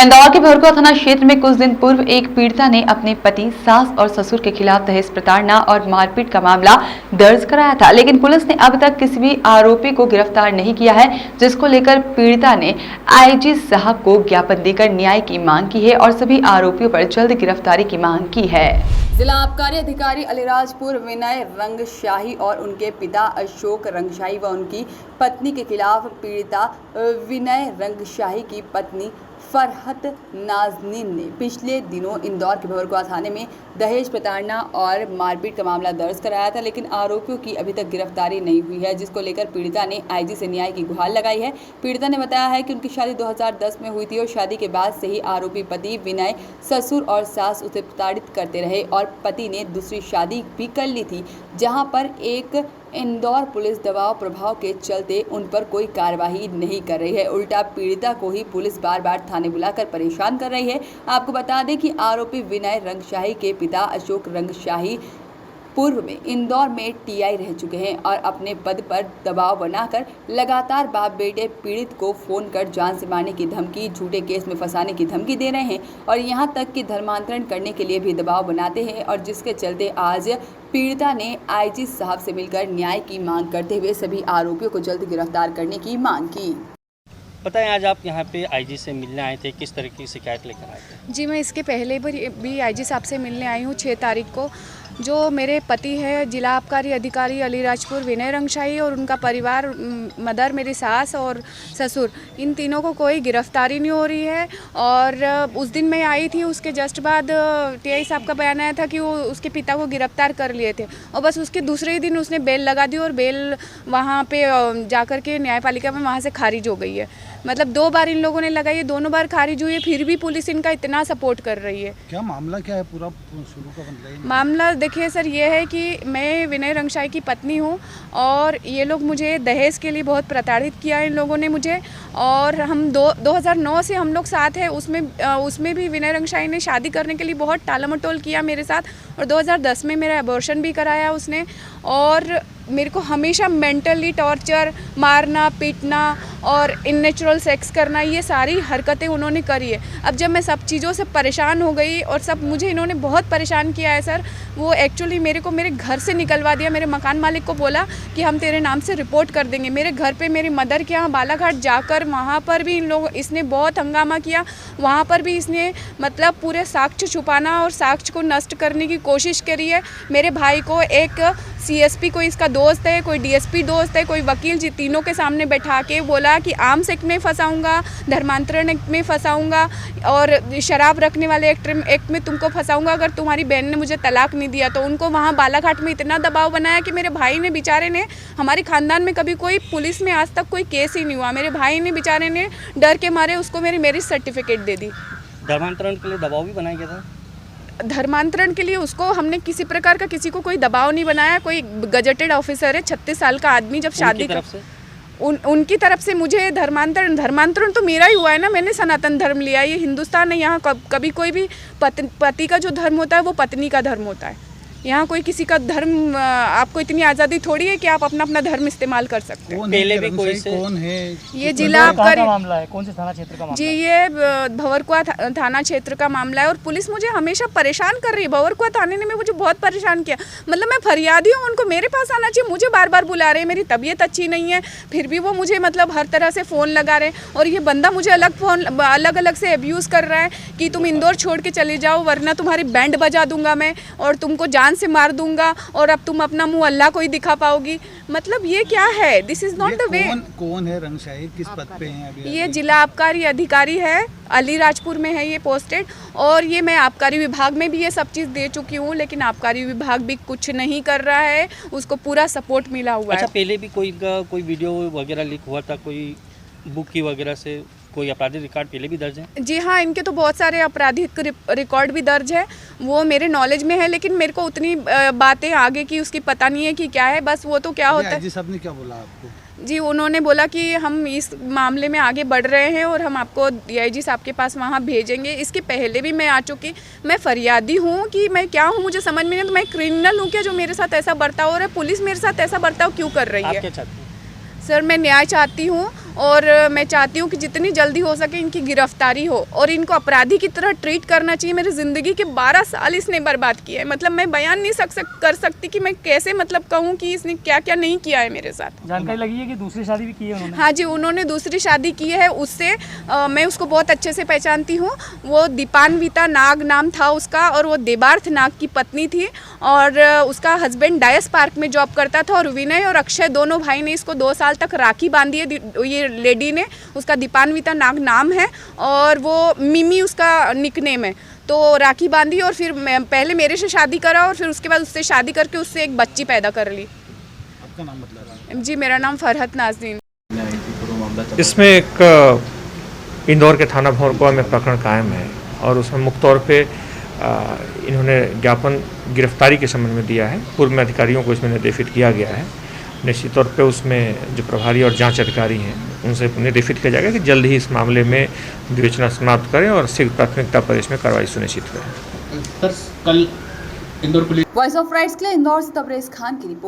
इंदौर के भरकुआ थाना क्षेत्र में कुछ दिन पूर्व एक पीड़िता ने अपने पति, सास और ससुर के खिलाफ दहेज प्रताड़ना और मारपीट का मामला दर्ज कराया था, लेकिन पुलिस ने अब तक किसी भी आरोपी को गिरफ्तार नहीं किया है, जिसको लेकर पीड़िता ने आईजी साहब को ज्ञापन देकर न्याय की मांग की है और सभी आरोपियों पर जल्द गिरफ्तारी की मांग की है। जिला आबकारी अधिकारी अलीराजपुर विनय रंगशाही और उनके पिता अशोक रंगशाही व उनकी पत्नी के खिलाफ पीड़िता विनय रंगशाही की पत्नी फरहत नाजनीन ने पिछले दिनों इंदौर के भरकुआ थाने में दहेज प्रताड़ना और मारपीट का मामला दर्ज कराया था, लेकिन आरोपियों की अभी तक गिरफ्तारी नहीं हुई है, जिसको लेकर पीड़िता ने आईजी से न्याय की गुहार लगाई है। पीड़िता ने बताया है कि उनकी शादी 2010 में हुई थी और शादी के बाद से ही आरोपी पति विनय, ससुर और सास उसे प्रताड़ित करते रहे और पति ने दूसरी शादी भी कर ली थी, जहां पर एक इंदौर पुलिस दबाव प्रभाव के चलते उन पर कोई कार्रवाई नहीं कर रही है, उल्टा पीड़िता को ही पुलिस बार बार थाने बुलाकर परेशान कर रही है। आपको बता दें कि आरोपी विनय रंगशाही के पिता अशोक रंगशाही पूर्व में इंदौर में टीआई रह चुके हैं और अपने पद पर दबाव बनाकर लगातार बाप बेटे पीड़ित को फोन कर जान से मारने की धमकी, झूठे केस में फंसाने की धमकी दे रहे हैं और यहां तक कि धर्मांतरण करने के लिए भी दबाव बनाते हैं, और जिसके चलते आज पीड़िता ने आईजी साहब से मिलकर न्याय की मांग करते हुए सभी आरोपियों को जल्द गिरफ्तार करने की मांग की। बताएं, आज आप यहाँ पे आईजी से मिलने आए थे, किस तरह की शिकायत लेकर आए थे? जी, मैं इसके पहले भी आईजी साहब से मिलने आई हूँ 6 तारीख को। जो मेरे पति हैं जिला आबकारी अधिकारी अलीराजपुर विनय रंगशाही और उनका परिवार, मदर मेरी सास और ससुर, इन तीनों को कोई गिरफ्तारी नहीं हो रही है। और उस दिन मैं आई थी, उसके जस्ट बाद टीआई साहब का बयान आया था कि वो उसके पिता को गिरफ्तार कर लिए थे और बस उसके दूसरे ही दिन उसने बेल लगा दी और बेल वहाँ पे जाकर के न्यायपालिका में वहाँ से खारिज हो गई है। मतलब 2 बार इन लोगों ने लगाई है, दोनों बार खारिज हुई है, फिर भी पुलिस इनका इतना सपोर्ट कर रही है। क्या मामला क्या है पूरा शुरू का मतलब? मामला देखिए सर, ये है कि मैं विनय रंगशाही की पत्नी हूँ और ये लोग मुझे दहेज के लिए बहुत प्रताड़ित किया इन लोगों ने मुझे, और हम 2009 से हम लोग साथ हैं। उसमें भी विनय रंगशाही ने शादी करने के लिए बहुत टालमटोल किया मेरे साथ और 2010 में मेरा अबॉर्शन भी कराया उसने, और मेरे को हमेशा मेंटली टॉर्चर, मारना पीटना और इननेचुरल सेक्स करना, ये सारी हरकतें उन्होंने करी है। अब जब मैं सब चीज़ों से परेशान हो गई और सब मुझे इन्होंने बहुत परेशान किया है सर, वो एक्चुअली मेरे को मेरे घर से निकलवा दिया। मेरे मकान मालिक को बोला कि हम तेरे नाम से रिपोर्ट कर देंगे। मेरे घर पे मेरी मदर के यहाँ बालाघाट जाकर वहाँ पर भी इसने बहुत हंगामा किया। वहाँ पर भी इसने मतलब पूरे साक्ष्य छुपाना और साक्ष्य को नष्ट करने की कोशिश करी है। मेरे भाई को एक सीएसपी कोई इसका दोस्त है, कोई डीएसपी दोस्त है, कोई वकील, जी तीनों के सामने बैठा के बोला कि आर्म्स एक्ट में फंसाऊंगा, धर्मांतरण एक्ट में फंसाऊंगा और शराब रखने वाले एक्ट में तुमको फंसाऊंगा अगर तुम्हारी बहन ने मुझे तलाक नहीं दिया। तो उनको वहाँ बालाघाट में इतना दबाव बनाया कि मेरे भाई ने बेचारे ने, हमारे खानदान में कभी कोई पुलिस में आज तक कोई केस ही नहीं हुआ, मेरे भाई ने बेचारे ने डर के मारे उसको मेरी मैरिज सर्टिफिकेट दे दी। धर्मांतरण के लिए दबाव भी बनाया गया था? धर्मांतरण के लिए उसको हमने किसी प्रकार का किसी को कोई दबाव नहीं बनाया। कोई गजेटेड ऑफिसर है 36 साल का आदमी, जब शादी उनकी तरफ से मुझे धर्मांतरण तो मेरा ही हुआ है ना, मैंने सनातन धर्म लिया। ये हिंदुस्तान है, यहाँ कभी कोई भी पति का जो धर्म होता है वो पत्नी का धर्म होता है। यहाँ कोई किसी का धर्म, आपको इतनी आज़ादी थोड़ी है कि आप अपना धर्म इस्तेमाल कर सकते हैं। पहले भी कोई से कौन है? ये जिला आबकारी मामला है, कौन से थाना क्षेत्र का मामला? जी, ये भंवरकुआ थाना क्षेत्र का मामला है और पुलिस मुझे हमेशा परेशान कर रही है। भंवरकुआ थाने ने मुझे बहुत परेशान किया, मतलब मैं फरियादी हूँ, उनको मेरे पास आना चाहिए, मुझे बार बार बुला रहे हैं। मेरी तबीयत अच्छी नहीं है फिर भी वो मुझे मतलब हर तरह से फ़ोन लगा रहे हैं और ये बंदा मुझे अलग अलग से अब्यूज़ कर रहा है कि तुम इंदौर छोड़ के चले जाओ वरना तुम्हारी बैंड बजा दूंगा मैं और तुमको जान से मार दूंगा और अब तुम अपना मुंह अल्लाह को ही दिखा पाओगी। मतलब ये क्या है? This is not the way. कौन है रंगशाही, किस पद पे हैं अभी? ये जिला आबकारी अधिकारी है, अलीराजपुर में है ये पोस्टेड, और ये मैं आबकारी विभाग में भी ये सब चीज़ दे चुकी हूँ, लेकिन आबकारी विभाग भी कुछ नहीं कर रहा है, उसको पूरा सपोर्ट मिला हुआ है। अच्छा, पहले भी कोई वीडियो वगैरह लीक हुआ था, कोई बुक की वगैरह से कोई आपराधिक रिकॉर्ड पहले भी दर्ज है? जी हाँ, इनके तो बहुत सारे आपराधिक रिकॉर्ड भी दर्ज है, वो मेरे नॉलेज में है, लेकिन मेरे को उतनी बातें आगे की उसकी पता नहीं है कि क्या है। बस वो तो क्या होता है। जी, सबने क्या बोला आपको? जी, उन्होंने बोला कि हम इस मामले में आगे बढ़ रहे हैं और हम आपको डीआईजी साहब के पास वहाँ भेजेंगे। इसके पहले भी मैं आ चुकी, मैं फरियादी हूँ कि मैं क्या हूँ मुझे समझ में नहीं। तो मैं क्रिमिनल हूँ क्या जो मेरे साथ ऐसा बर्ताव हो रहा है? पुलिस मेरे साथ ऐसा बर्ताव क्यों कर रही है? आप क्या चाहती हैं? सर, मैं न्याय चाहती हूँ और मैं चाहती हूँ कि जितनी जल्दी हो सके इनकी गिरफ्तारी हो और इनको अपराधी की तरह ट्रीट करना चाहिए। मेरी ज़िंदगी के 12 साल इसने बर्बाद किए हैं। मतलब मैं बयान नहीं कर सकती कि मैं कैसे मतलब कहूँ कि इसने क्या क्या नहीं किया है मेरे साथ। जानकारी लगी है कि दूसरी शादी भी की है उन्होंने? हाँ जी, उन्होंने दूसरी शादी की है उससे। मैं उसको बहुत अच्छे से पहचानती हूँ। वो दीपान्विता नाग नाम था उसका और वो देवार्थ नाग की पत्नी थी और उसका हस्बैंड डायस पार्क में जॉब करता था और विनय और अक्षय दोनों भाई ने इसको 2 साल तक राखी बांधी है। ये लेडी ने, उसका दीपान्विता नाग नाम है और वो मिमी उसका निकनेम है। तो राखी बांधी और फिर पहले मेरे से शादी करा और फिर उसके बाद उससे शादी करके उससे एक बच्ची पैदा कर ली। आपका नाम बदला? जी, मेरा नाम फरहत नाज़रीन। इसमें एक इंदौर के थाना भौरकुआ में प्रकरण कायम है और उसमें मुख्य तौर पे इन्होंने ज्ञापन गिरफ्तारी के संबंध में दिया है। पूर्व में अधिकारियों को इसमें निर्देशित किया गया है। निश्चित तौर पे उसमें जो प्रभारी और जांच अधिकारी हैं उनसे निर्देशित किया जाएगा कि जल्द ही इस मामले में विवेचना समाप्त करें और शीघ्र प्राथमिकता पर इसमें कार्रवाई सुनिश्चित करें। सर, कल Indore police voice of rights के लिए इंदौर से तबरेज खान की रिपोर्ट।